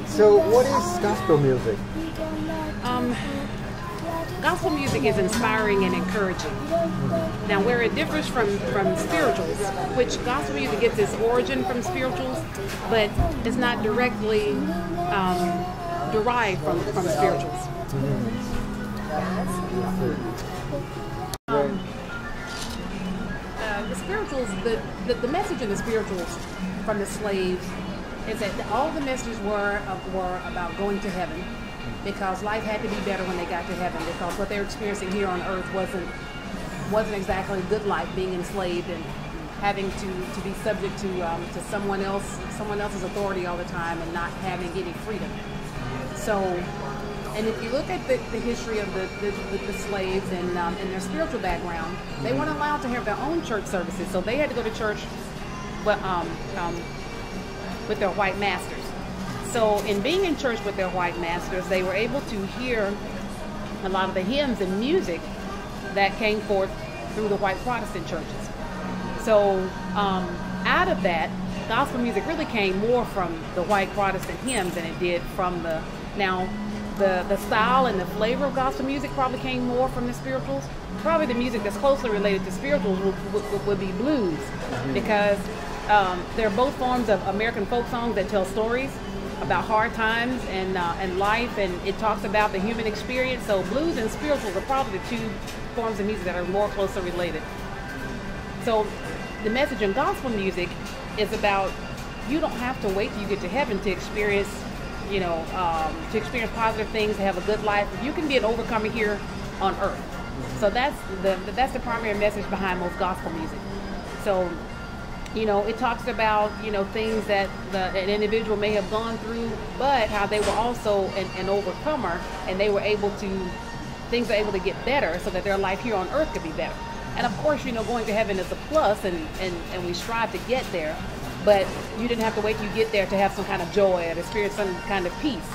So what is gospel music? Gospel music is inspiring and encouraging. Now, where it differs from spirituals, which gospel music gets its origin from spirituals, but it's not directly derived from spirituals. The spirituals, the message in the spirituals from the slaves is that all the messages were about going to heaven, because life had to be better when they got to heaven, because what they were experiencing here on earth wasn't exactly a good life, being enslaved and having to be subject to someone else's authority all the time and not having any freedom. So, and if you look at the history of the slaves and their spiritual background, they weren't allowed to have their own church services, so they had to go to church with their white masters. So in being in church with their white masters, they were able to hear a lot of the hymns and music that came forth through the white Protestant churches. So out of that, gospel music really came more from the white Protestant hymns than it did from the style and the flavor of gospel music probably came more from the spirituals. Probably the music that's closely related to spirituals would be blues, because they're both forms of American folk songs that tell stories about hard times and life, and it talks about the human experience. So blues and spirituals are probably the two forms of music that are more closely related. So the message in gospel music is about, you don't have to wait till you get to heaven to experience, to experience positive things, to have a good life. You can be an overcomer here on earth. So that's the primary message behind most gospel music. So, it talks about, things that an individual may have gone through, but how they were also an overcomer, and things are able to get better so that their life here on earth could be better. And of course, going to heaven is a plus, and we strive to get there, but you didn't have to wait till you get there to have some kind of joy and experience some kind of peace.